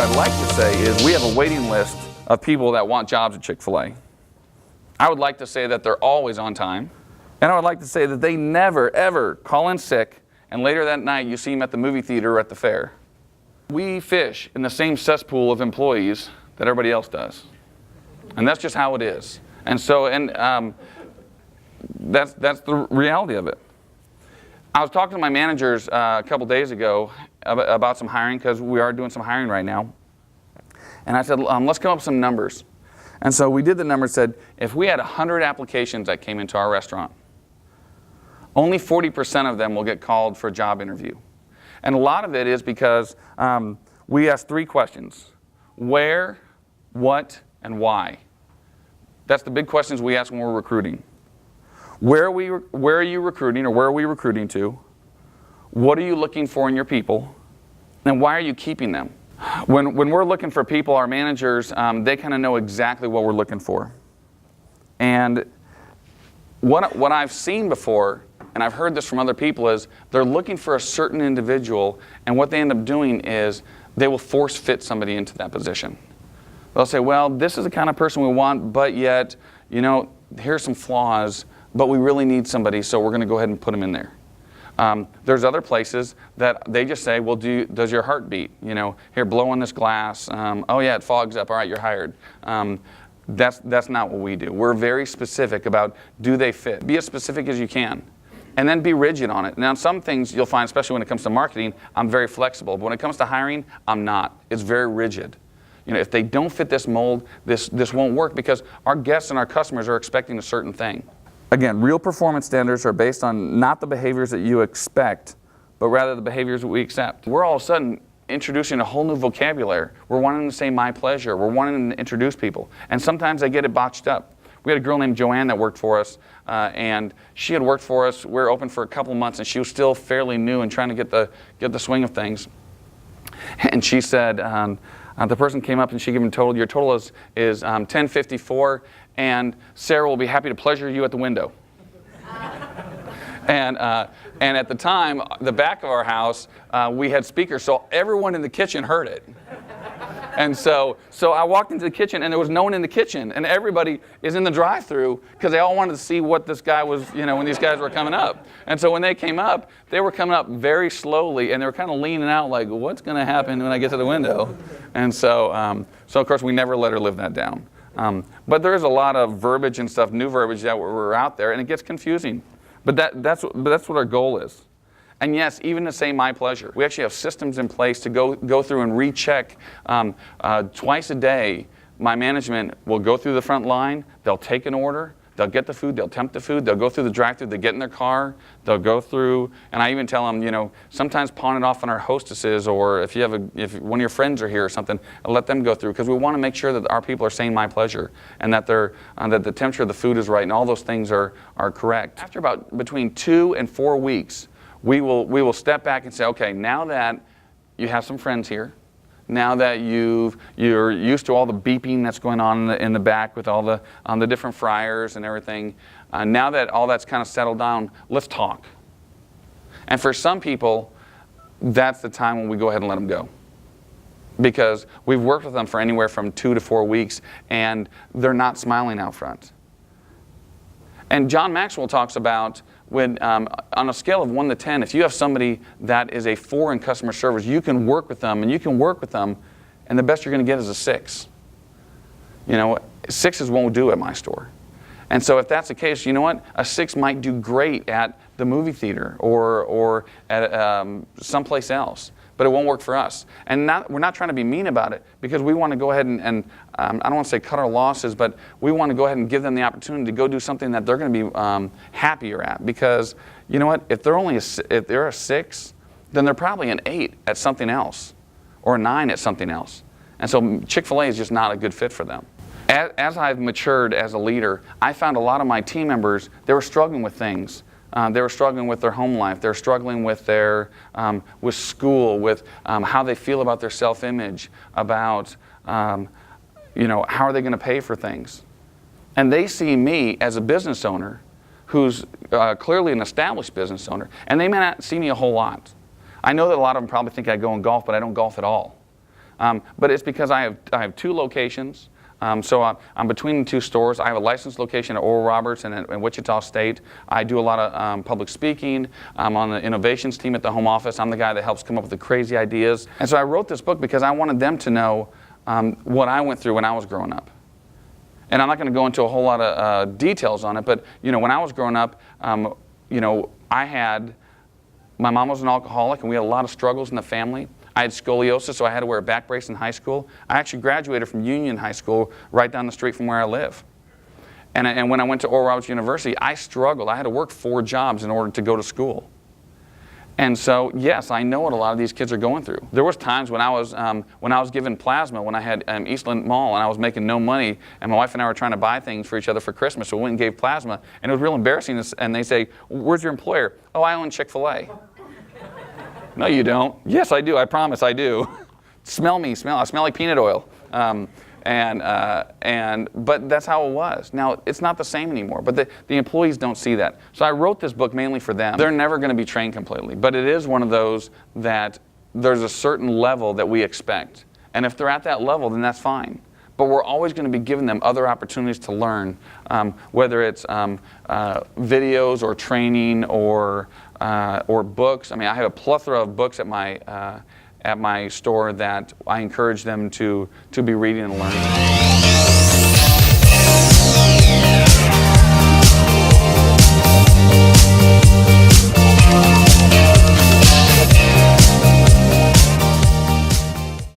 I'd like to say is we have a waiting list of people that want jobs at Chick-fil-A. I would like to say that they're always on time. And I would like to say that they never, ever call in sick and later that night you see them at the movie theater or at the fair. We fish in the same cesspool of employees that everybody else does. And that's just how it is. And so, that's the reality of it. I was talking to my managers a couple days ago about some hiring, because we are doing some hiring right now. And I said, let's come up with some numbers. And so we did the numbers, said, if we had 100 applications that came into our restaurant, only 40% of them will get called for a job interview. And a lot of it is because we ask 3 questions: where, what, and why. That's the big questions we ask when we're recruiting. Where are you recruiting, or where are we recruiting to? What are you looking for in your people? And why are you keeping them? When we're looking for people, our managers, they kind of know exactly what we're looking for. And what I've seen before, and I've heard this from other people, is they're looking for a certain individual, and what they end up doing is they will force fit somebody into that position. They'll say, well, this is the kind of person we want, but yet, you know, here's some flaws, but we really need somebody, so we're going to go ahead and put them in there. There's other places that they just say, well, does your heart beat? You know, here, blow on this glass. Oh yeah, it fogs up. All right, you're hired. That's not what we do. We're very specific about, do they fit? Be as specific as you can. And then be rigid on it. Now, some things you'll find, especially when it comes to marketing, I'm very flexible. But when it comes to hiring, I'm not. It's very rigid. You know, if they don't fit this mold, this won't work, because our guests and our customers are expecting a certain thing. Again, real performance standards are based on not the behaviors that you expect, but rather the behaviors that we accept. We're all of a sudden introducing a whole new vocabulary. We're wanting to say my pleasure. We're wanting to introduce people. And sometimes they get it botched up. We had a girl named Joanne that worked for us, and she had worked for us. We were open for a couple of months, and she was still fairly new and trying to get the swing of things. And she said, the person came up and she gave him a total. Your total is $10.54, and Sarah will be happy to pleasure you at the window. And at the time, the back of our house, we had speakers, so everyone in the kitchen heard it. And so I walked into the kitchen, and there was no one in the kitchen, and everybody is in the drive-thru because they all wanted to see what this guy was, you know, when these guys were coming up. And so when they came up, they were coming up very slowly, and they were kind of leaning out like, what's going to happen when I get to the window? And so of course, we never let her live that down. But there is a lot of verbiage and stuff, new verbiage that were out there, and it gets confusing. But that's what our goal is. And yes, even to say my pleasure. We actually have systems in place to go through and recheck twice a day. My management will go through the front line, they'll take an order, they'll get the food, they'll tempt the food, they'll go through the drive-thru, they get in their car, they'll go through, and I even tell them, you know, sometimes pawn it off on our hostesses, or if one of your friends are here or something, let them go through, because we want to make sure that our people are saying my pleasure, and that that the temperature of the food is right, and all those things are correct. After about between 2 and 4 weeks, we will step back and say, okay, now that you have some friends here, now that you're used to all the beeping that's going on in the back with all the different fryers and everything, now that all that's kind of settled down, let's talk. And for some people, that's the time when we go ahead and let them go. Because we've worked with them for anywhere from 2 to 4 weeks, and they're not smiling out front. And John Maxwell talks about, when on a scale of 1 to 10, if you have somebody that is a 4 in customer service, you can work with them, and the best you're going to get is a 6. You know, 6s won't do at my store. And so if that's the case, you know what? A 6 might do great at the movie theater or at someplace else, but it won't work for us. And we're not trying to be mean about it, because we want to go ahead and I don't want to say cut our losses, but we want to go ahead and give them the opportunity to go do something that they're going to be happier at. Because you know what? If they're a 6, then they're probably an 8 at something else, or a 9 at something else. And so Chick-fil-A is just not a good fit for them. As I've matured as a leader, I found a lot of my team members, they were struggling with things. They were struggling with their home life. They're struggling with with school, with how they feel about their self-image, about you know, how are they going to pay for things. And they see me as a business owner who's clearly an established business owner, and they may not see me a whole lot. I know that a lot of them probably think I go and golf, but I don't golf at all. But it's because I have 2 locations. So I'm between 2 stores. I have a licensed location at Oral Roberts and in Wichita State. I do a lot of public speaking. I'm on the innovations team at the home office. I'm the guy that helps come up with the crazy ideas. And so I wrote this book because I wanted them to know what I went through when I was growing up. And I'm not going to go into a whole lot of details on it, but when I was growing up, my mom was an alcoholic, and we had a lot of struggles in the family. I had scoliosis, so I had to wear a back brace in high school. I actually graduated from Union High School right down the street from where I live. And when I went to Oral Roberts University, I struggled. I had to work 4 jobs in order to go to school. And so, yes, I know what a lot of these kids are going through. There was times when I was given plasma when I had Eastland Mall, and I was making no money, and my wife and I were trying to buy things for each other for Christmas, so we went and gave plasma, and it was real embarrassing. And they say, "Where's your employer?" "Oh, I own Chick-fil-A." "No, you don't." "Yes, I do. I promise I do." Smell me. I smell like peanut oil. But that's how it was. Now, it's not the same anymore, but the employees don't see that. So I wrote this book mainly for them. They're never going to be trained completely, but it is one of those that there's a certain level that we expect. And if they're at that level, then that's fine. But we're always going to be giving them other opportunities to learn, whether it's videos or training or books. I mean, I have a plethora of books at my store that I encourage them to be reading and learning.